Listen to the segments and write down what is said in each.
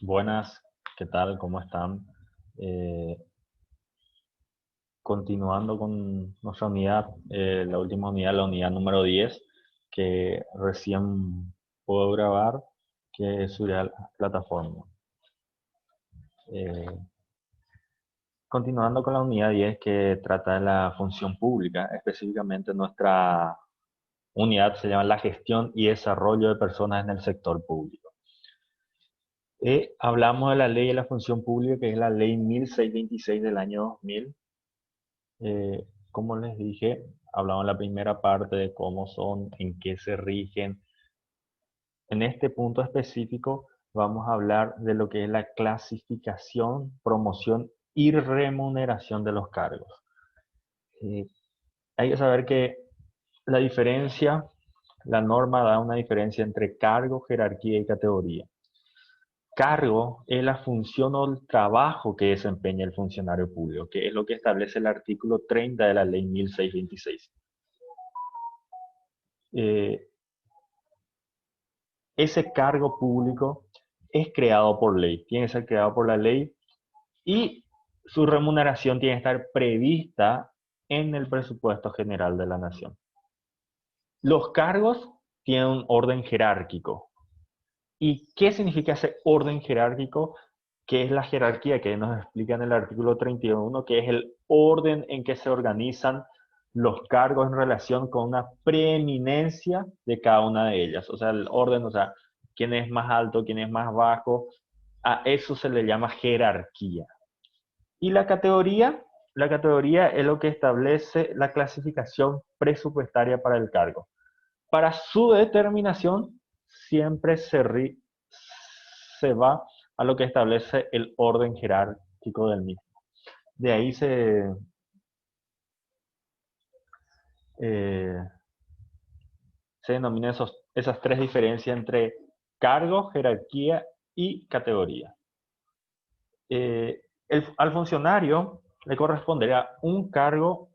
Buenas, ¿qué tal? ¿Cómo están? Eh, Continuando con nuestra unidad, la última unidad, la unidad número 10, que recién puedo grabar, que subiré a la plataforma. Eh, Continuando con la unidad 10, que trata de la función pública, específicamente nuestra unidad se llama la gestión y desarrollo de personas en el sector público. Hablamos de la ley de la función pública, que es la ley 1626 del año 2000. Como les dije, hablamos en la primera parte de cómo son, en qué se rigen. En este punto específico vamos a hablar de lo que es la clasificación, promoción y remuneración de los cargos. Eh, Hay que saber que la diferencia, la norma da una diferencia entre cargo, jerarquía y categoría. Cargo es la función o el trabajo que desempeña el funcionario público, que es lo que establece el artículo 30 de la ley 1626. Eh, Ese cargo público es creado por ley, tiene que ser creado por la ley y su remuneración tiene que estar prevista en el presupuesto general de la nación. Los cargos tienen un orden jerárquico. ¿Y qué significa ese orden jerárquico? ¿Qué es la jerarquía? Que nos explica en el artículo 31, que es el orden en que se organizan los cargos en relación con una preeminencia de cada una de ellas. O sea, el orden, o sea, quién es más alto, quién es más bajo, a eso se le llama jerarquía. Y la categoría es lo que establece la clasificación presupuestaria para el cargo. Para su determinación, siempre se va a lo que establece el orden jerárquico del mismo. De ahí eh, se denominan esas tres diferencias entre cargo, jerarquía y categoría. Al funcionario le corresponderá un cargo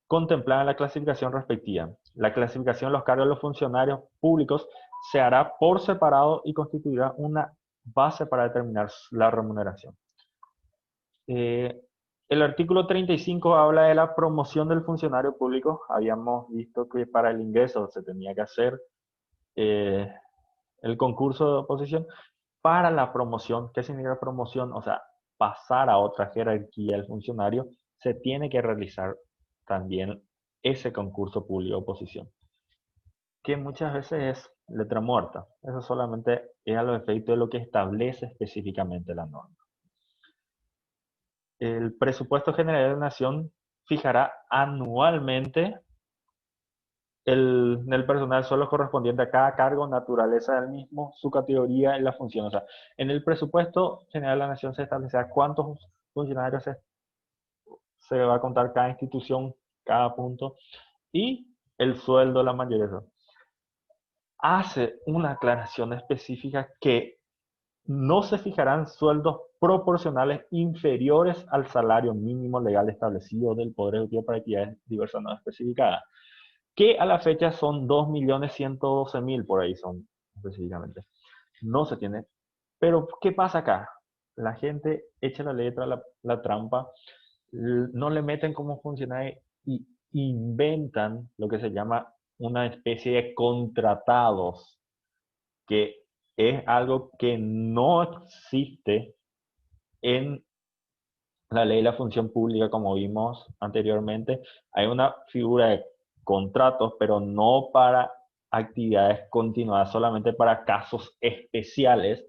contemplado en la clasificación respectiva. La clasificación de los cargos de los funcionarios públicos se hará por separado y constituirá una base para determinar la remuneración. Eh, el artículo 35 habla de la promoción del funcionario público. Habíamos visto que para el ingreso se tenía que hacer eh, el concurso de oposición. Para la promoción, ¿qué significa promoción? O sea, pasar a otra jerarquía del funcionario, se tiene que realizar también ese concurso público de oposición, que muchas veces es letra muerta. Eso solamente es a los efectos de lo que establece específicamente la norma. El presupuesto general de la nación fijará anualmente el personal solo correspondiente a cada cargo, naturaleza del mismo, su categoría y la función. O sea, en el presupuesto general de la nación se establecerá cuántos funcionarios se va a contar cada institución, cada punto, y el sueldo de la mayoría. Hace una aclaración específica que no se fijarán sueldos proporcionales inferiores al salario mínimo legal establecido del Poder Ejecutivo para actividades diversas no especificadas, que a la fecha son 2.112.000, por ahí son específicamente. No se tiene. Pero, ¿qué pasa acá? La gente echa la letra, la trampa, no le meten cómo funciona y inventan lo que se llama una especie de contratados, que es algo que no existe en la ley de la función pública, como vimos anteriormente. Hay una figura de contratos, pero no para actividades continuadas, solamente para casos especiales.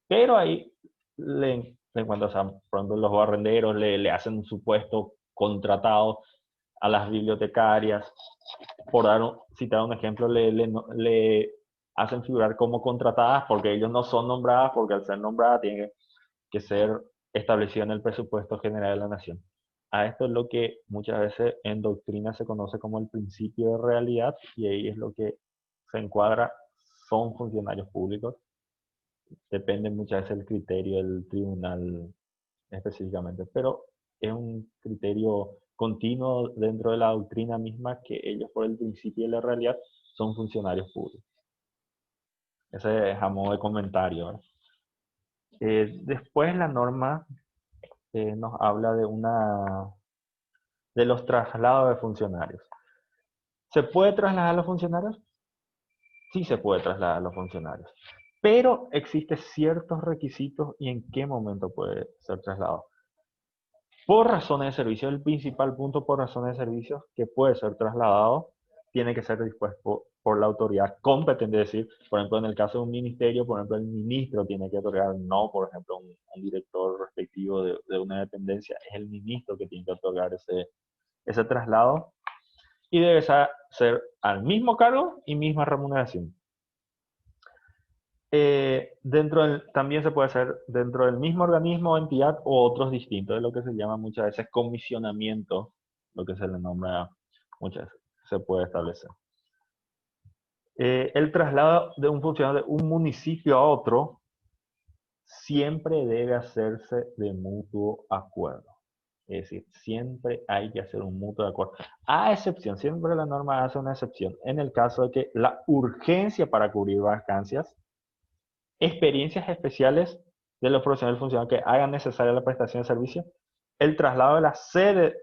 Pero ahí le encuentran, o sea, por ejemplo, los barrenderos le hacen un supuesto contratado a las bibliotecarias. Por citar un ejemplo, le hacen figurar como contratadas porque ellos no son nombradas, porque al ser nombradas tienen que ser establecido en el presupuesto general de la nación. A esto es lo que muchas veces en doctrina se conoce como el principio de realidad, y ahí es lo que se encuadra, son funcionarios públicos. Depende muchas veces del criterio del tribunal específicamente, pero es un criterio continuo dentro de la doctrina misma, que ellos por el principio de la realidad son funcionarios públicos. Ese es a modo de comentario, ¿verdad? Después la norma nos habla de los traslados de funcionarios. ¿Se puede trasladar a los funcionarios? Sí se puede trasladar a los funcionarios, pero existen ciertos requisitos y en qué momento puede ser trasladado. Por razones de servicio, el principal punto por razones de servicio que puede ser trasladado tiene que ser dispuesto por la autoridad competente, es decir, por ejemplo, en el caso de un ministerio, por ejemplo, el ministro tiene que otorgar, no, por ejemplo, un director respectivo de una dependencia, es el ministro que tiene que otorgar ese traslado y debe ser al mismo cargo y misma remuneración. También se puede hacer dentro del mismo organismo o entidad o otros distintos, es lo que se llama muchas veces comisionamiento, lo que se le nombra muchas veces, se puede establecer. El traslado de un funcionario de un municipio a otro siempre debe hacerse de mutuo acuerdo. Es decir, siempre hay que hacer un mutuo acuerdo. A excepción, siempre la norma hace una excepción, en el caso de que la urgencia para cubrir vacancias, experiencias especiales de los profesionales funcionarios que hagan necesaria la prestación de servicio, el traslado de la sede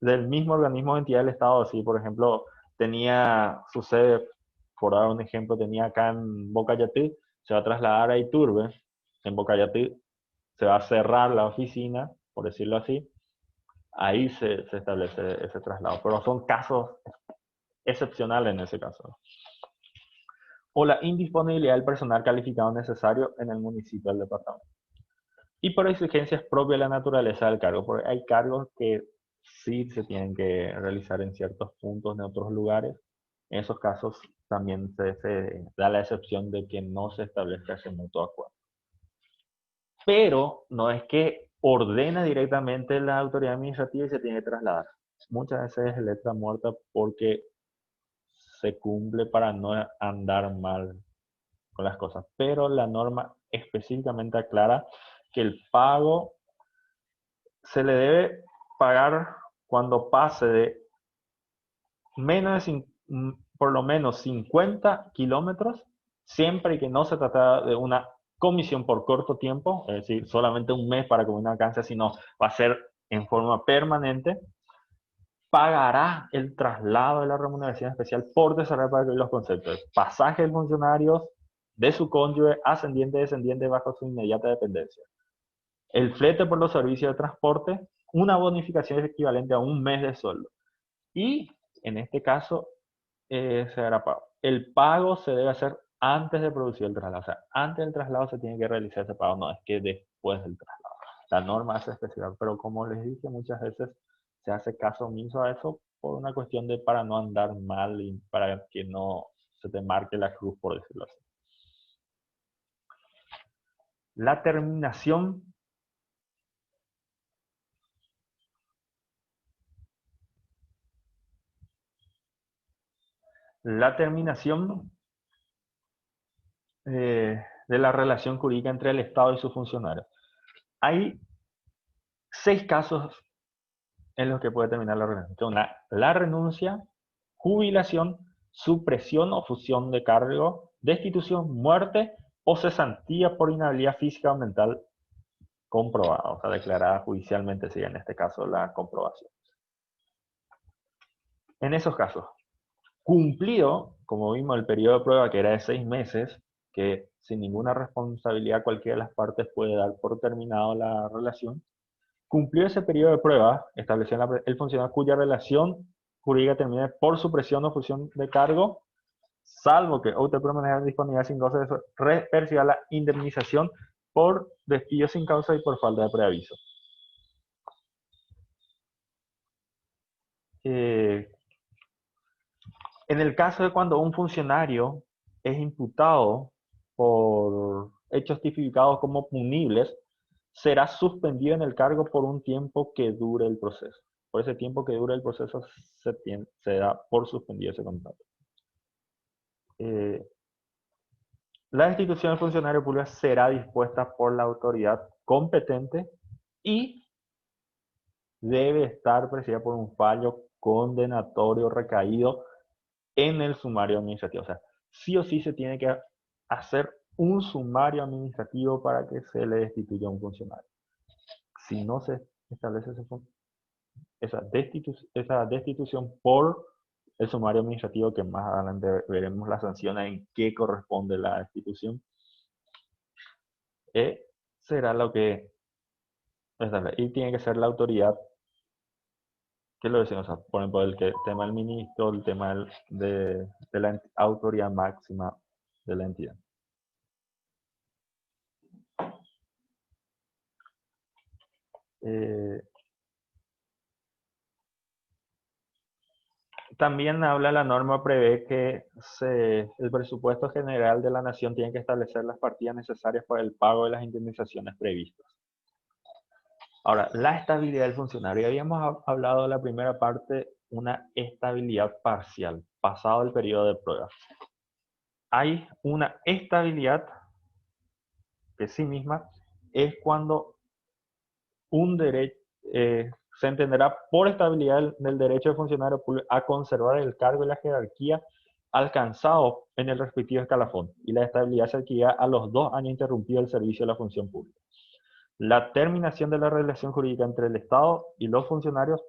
del mismo organismo o entidad del Estado, si por ejemplo tenía su sede, por dar un ejemplo, tenía acá en Bocayatí, se va a trasladar a Iturbe, en Bocayatí se va a cerrar la oficina, por decirlo así, ahí se establece ese traslado, pero son casos excepcionales en ese caso. O la indisponibilidad del personal calificado necesario en el municipio del departamento. Y por exigencias propias de la naturaleza del cargo, porque hay cargos que sí se tienen que realizar en ciertos puntos, en otros lugares. En esos casos también se da la excepción de que no se establezca ese mutuo acuerdo. Pero no es que ordena directamente la autoridad administrativa y se tiene que trasladar. Muchas veces es letra muerta porque se cumple para no andar mal con las cosas. Pero la norma específicamente aclara que el pago se le debe pagar cuando pase de menos de por lo menos 50 kilómetros, siempre y que no se trata de una comisión por corto tiempo, es decir, solamente un mes para cubrir una vacancia, sino va a ser en forma permanente, pagará el traslado de la remuneración especial por desarrollar para los conceptos. Pasaje del funcionario, de su cónyuge, ascendiente, descendiente, bajo su inmediata dependencia. El flete por los servicios de transporte, una bonificación equivalente a un mes de sueldo. Y en este caso, se hará pago. El pago se debe hacer antes de producir el traslado. O sea, antes del traslado se tiene que realizar ese pago, no es que después del traslado. La norma hace especial, pero como les dije, muchas veces se hace caso omiso a eso por una cuestión de para no andar mal y para que no se te marque la cruz, por decirlo así. La terminación la terminación de la relación jurídica entre el Estado y sus funcionarios. Hay 6 casos en los que puede terminar la relación. La renuncia, jubilación, supresión o fusión de cargo, destitución, muerte o cesantía por inhabilidad física o mental comprobada, o sea, declarada judicialmente, sería en este caso la comprobación. En esos casos, cumplido, como vimos, el periodo de prueba que era de 6 meses, que sin ninguna responsabilidad cualquiera de las partes puede dar por terminado la relación, cumplió ese periodo de prueba, estableció el funcionario cuya relación jurídica termine por supresión o fusión de cargo, salvo que otra permanezca en disponibilidad sin goce de eso, perciba la indemnización por despido sin causa y por falta de preaviso. En el caso de cuando un funcionario es imputado por hechos tipificados como punibles, será suspendido en el cargo por un tiempo que dure el proceso. Por ese tiempo que dure el proceso se da por suspendido ese contrato. La destitución del funcionario público será dispuesta por la autoridad competente y debe estar presidida por un fallo condenatorio recaído en el sumario administrativo. O sea, sí o sí se tiene que hacer un sumario administrativo para que se le destituya a un funcionario. Si no se establece esa destitución por el sumario administrativo, que más adelante veremos las sanciones en qué corresponde la destitución, será lo que establece. Y tiene que ser la autoridad que lo decimos, o sea, por ejemplo, el tema del ministro, el tema de la autoridad máxima de la entidad. También habla la norma, prevé que el presupuesto general de la nación tiene que establecer las partidas necesarias para el pago de las indemnizaciones previstas. Ahora, la estabilidad del funcionario. Habíamos hablado de la primera parte, una estabilidad parcial, pasado el periodo de prueba. Hay una estabilidad que sí misma es cuando un derecho, se entenderá por estabilidad del derecho del funcionario público a conservar el cargo y la jerarquía alcanzado en el respectivo escalafón, y la estabilidad se adquirirá a los 2 años interrumpido el servicio de la función pública. La terminación de la relación jurídica entre el Estado y los funcionarios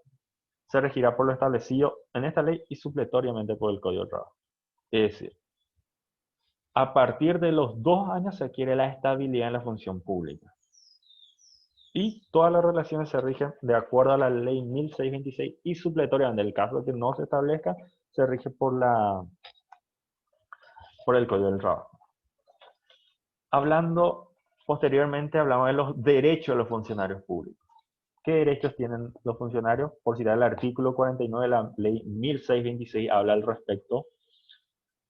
se regirá por lo establecido en esta ley y supletoriamente por el Código de Trabajo. Es decir, a partir de los 2 años se adquiere la estabilidad en la función pública. Y todas las relaciones se rigen de acuerdo a la ley 1626 y supletoriamente, en el caso de que no se establezca, se rige por el Código del Trabajo. Posteriormente hablamos de los derechos de los funcionarios públicos. ¿Qué derechos tienen los funcionarios? Por citar el artículo 49 de la ley 1626 habla al respecto.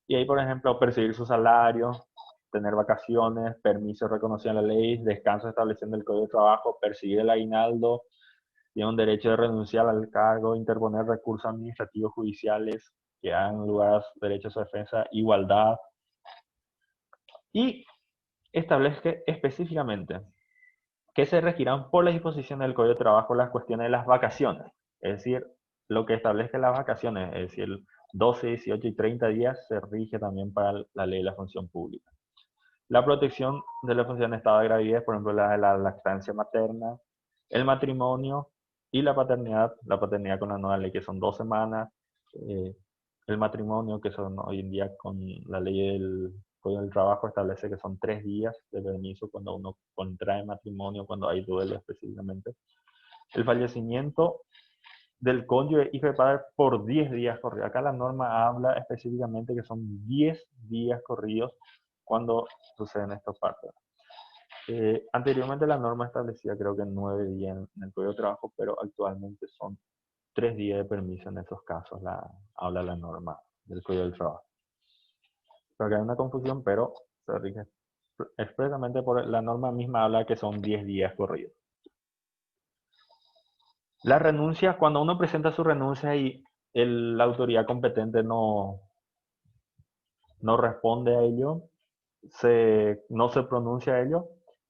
Y ahí, por ejemplo, percibir su salario, tener vacaciones, permisos reconocidos en la ley, descanso estableciendo el Código de Trabajo, percibir el aguinaldo, tiene un derecho de renunciar al cargo, interponer recursos administrativos judiciales que hagan lugar a derechos de defensa, igualdad. Y establece específicamente que se regirán por las disposiciones del Código de Trabajo las cuestiones de las vacaciones. Es decir, lo que establece las vacaciones, es decir, 12, 18 y 30 días, se rige también para la ley de la función pública. La protección de la función de estado de gravidez, por ejemplo, la de la lactancia materna, el matrimonio y la paternidad con la nueva ley, que son 2 semanas, el matrimonio, que son hoy en día con la ley del Código del Trabajo, establece que son 3 días de permiso cuando uno contrae matrimonio, cuando hay duelo específicamente. El fallecimiento del cónyuge hijo de padre por 10 días corridos. Acá la norma habla específicamente que son 10 días corridos cuando suceden estos partos. Anteriormente la norma establecía creo que 9 días en el Código de Trabajo, pero actualmente son 3 días de permiso en esos casos, habla la norma del Código del Trabajo. Pero que hay una confusión, pero se rige expresamente por la norma misma, habla que son 10 días corridos. La renuncia, cuando uno presenta su renuncia y la autoridad competente no responde a ello, no se pronuncia a ello,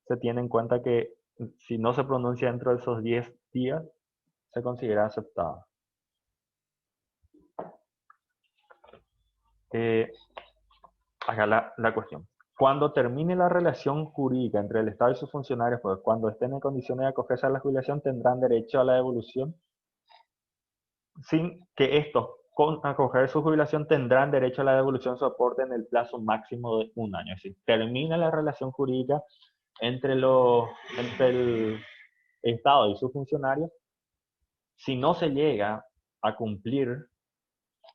se tiene en cuenta que si no se pronuncia dentro de esos 10 días, se considera aceptada. Acá la cuestión. Cuando termine la relación jurídica entre el Estado y sus funcionarios, pues cuando estén en condiciones de acogerse a la jubilación, tendrán derecho a la devolución, sin que estos, con acoger su jubilación, tendrán derecho a la devolución de su aporte en el plazo máximo de 1 año. Es decir, termina la relación jurídica entre el Estado y sus funcionarios. Si no se llega a cumplir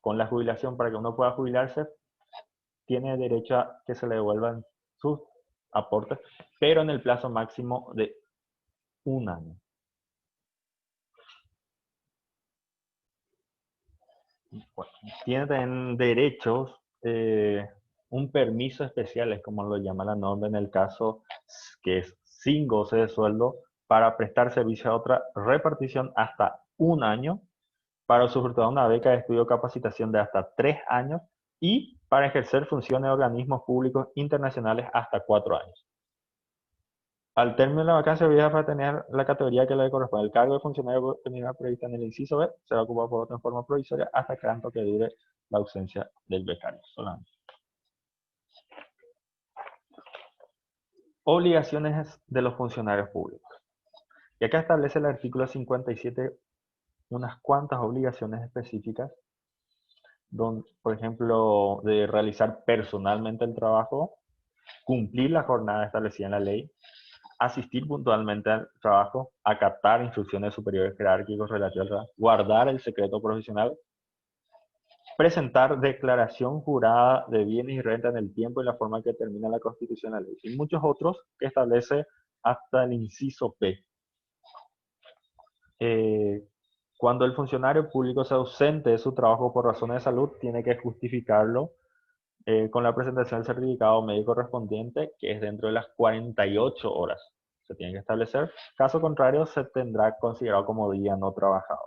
con la jubilación para que uno pueda jubilarse, tiene derecho a que se le devuelvan sus aportes, pero en el plazo máximo de 1 año. Bueno, tienen derechos, un permiso especial, es como lo llama la norma en el caso que es sin goce de sueldo, para prestar servicio a otra repartición hasta 1 año, para usufructuar una beca de estudio o capacitación de hasta 3 años y para ejercer funciones de organismos públicos internacionales hasta 4 años. Al término de la vacancia obligada para tener la categoría que le corresponde, el cargo de funcionario prevista en el inciso B se va a ocupar por otra forma provisoria hasta tanto que dure la ausencia del becario solamente. Obligaciones de los funcionarios públicos. Y acá establece el artículo 57 unas cuantas obligaciones específicas, donde, por ejemplo, de realizar personalmente el trabajo, cumplir la jornada establecida en la ley, asistir puntualmente al trabajo, acatar instrucciones de superiores jerárquicos relativas al trabajo, guardar el secreto profesional, presentar declaración jurada de bienes y renta en el tiempo y la forma que determina la Constitución y la ley. Y muchos otros que establece hasta el inciso P. Eh, Cuando el funcionario público se ausente de su trabajo por razones de salud, tiene que justificarlo con la presentación del certificado médico correspondiente, que es dentro de las 48 horas. Se tiene que establecer. Caso contrario, se tendrá considerado como día no trabajado.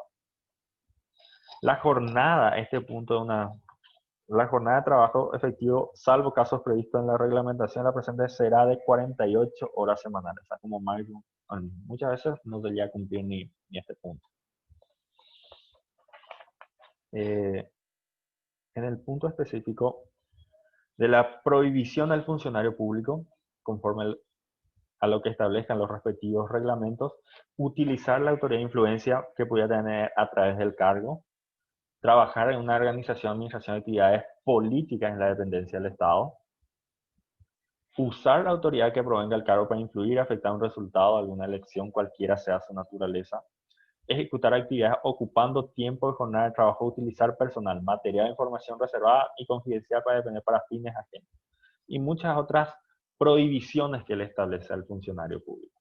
La jornada, este punto de la jornada de trabajo efectivo, salvo casos previstos en la reglamentación, la presente será de 48 horas semanales, o sea, como máximo. Muchas veces no debería cumplir ni este punto. En el punto específico de la prohibición al funcionario público, conforme a lo que establezcan los respectivos reglamentos, utilizar la autoridad de influencia que pudiera tener a través del cargo, trabajar en una organización, administración de actividades políticas en la dependencia del Estado, usar la autoridad que provenga del cargo para influir, afectar un resultado de alguna elección, cualquiera sea su naturaleza, ejecutar actividades ocupando tiempo de jornada de trabajo, utilizar personal, material de información reservada y confidencial para depender para fines ajenos, y muchas otras prohibiciones que le establece al funcionario público.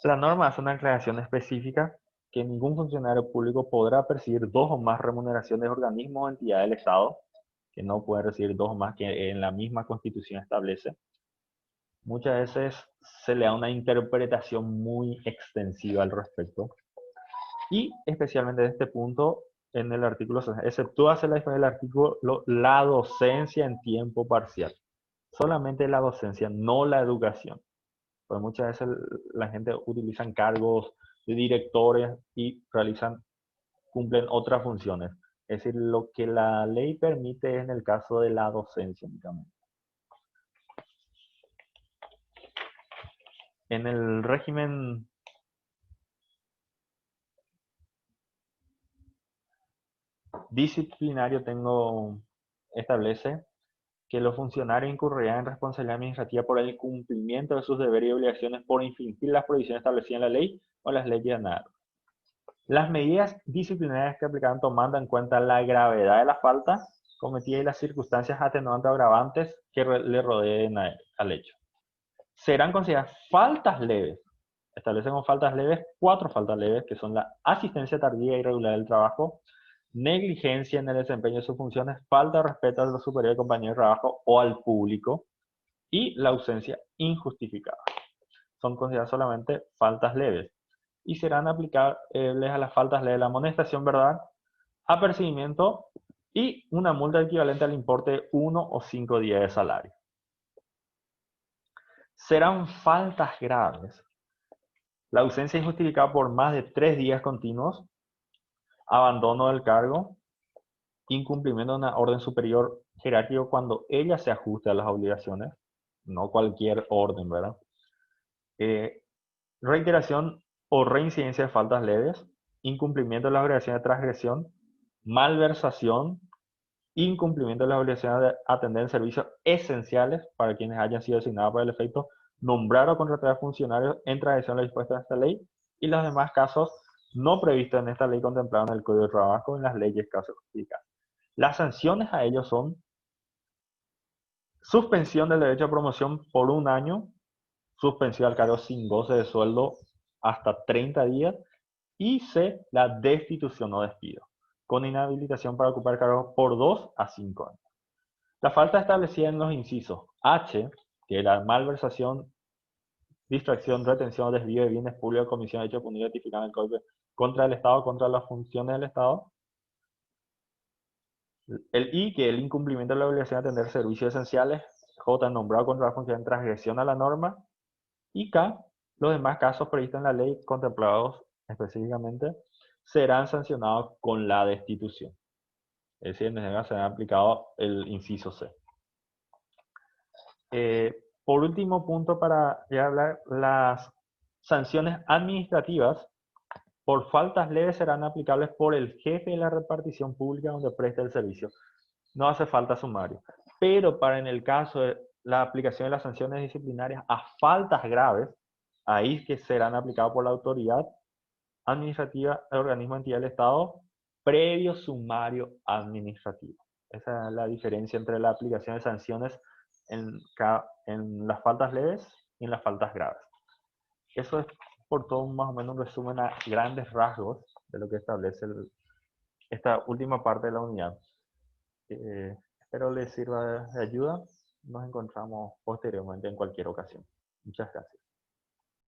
La norma hace una aclaración específica que ningún funcionario público podrá percibir dos o más remuneraciones de organismos o entidades del Estado, que no puede recibir dos o más que en la misma Constitución establece. Muchas veces se le da una interpretación muy extensiva al respecto. Y especialmente en este punto, en el artículo, exceptúase la disposición del artículo, la docencia en tiempo parcial. Solamente la docencia, no la educación. Pues muchas veces la gente utiliza cargos de directores y cumplen otras funciones. Es decir, lo que la ley permite es en el caso de la docencia únicamente. En el régimen disciplinario establece que los funcionarios incurrirán en responsabilidad administrativa por el cumplimiento de sus deberes y obligaciones por infringir las prohibiciones establecidas en la ley o las leyes de nada. Las medidas disciplinarias que aplicarán tomando en cuenta la gravedad de la falta cometida y las circunstancias atenuantes o agravantes que le rodeen al hecho. Serán consideradas faltas leves. Establecen como faltas leves 4 faltas leves, que son la asistencia tardía e irregular del trabajo, negligencia en el desempeño de sus funciones, falta de respeto a los superiores compañeros de trabajo o al público, y la ausencia injustificada. Son consideradas solamente faltas leves y serán aplicables a las faltas leves la amonestación verbal, apercibimiento y una multa equivalente al importe de 1 o 5 días de salario. Serán faltas graves la ausencia injustificada por más de 3 días continuos, abandono del cargo, incumplimiento de una orden superior jerárquico cuando ella se ajuste a las obligaciones, no cualquier orden, ¿verdad? Reiteración o reincidencia de faltas leves, incumplimiento de las obligaciones de transgresión, malversación, incumplimiento de las obligaciones de atender servicios esenciales para quienes hayan sido asignados para el efecto, nombrar o contratar funcionarios en transgresión a la dispuesta en esta ley, y los demás casos no previstos en esta ley contemplados en el Código de Trabajo en las leyes casos justificadas. Las sanciones a ellos son suspensión del derecho a promoción por 1 año, suspensión al cargo sin goce de sueldo hasta 30 días, y C, la destitución o despido, con inhabilitación para ocupar cargos por 2 a 5 años. La falta establecida en los incisos H, que es la malversación, distracción, retención o desvío de bienes públicos, comisión de hecho punido, identificado en el Código contra el Estado, contra las funciones del Estado. El I, que es el incumplimiento de la obligación de atender servicios esenciales. J, nombrado contra la función en transgresión a la norma. Y K, los demás casos previstos en la ley contemplados específicamente serán sancionados con la destitución. Es decir, en este caso será aplicado el inciso C. Por último punto, para ya hablar, las sanciones administrativas por faltas leves serán aplicables por el jefe de la repartición pública donde presta el servicio. No hace falta sumario. Pero para en el caso de la aplicación de las sanciones disciplinarias a faltas graves, ahí que serán aplicadas por la autoridad administrativa del organismo entidad del Estado previo sumario administrativo. Esa es la diferencia entre la aplicación de sanciones en las faltas leves y en las faltas graves. Eso es por todo más o menos un resumen a grandes rasgos de lo que establece esta última parte de la unidad. Espero les sirva de ayuda. Nos encontramos posteriormente en cualquier ocasión. Muchas gracias.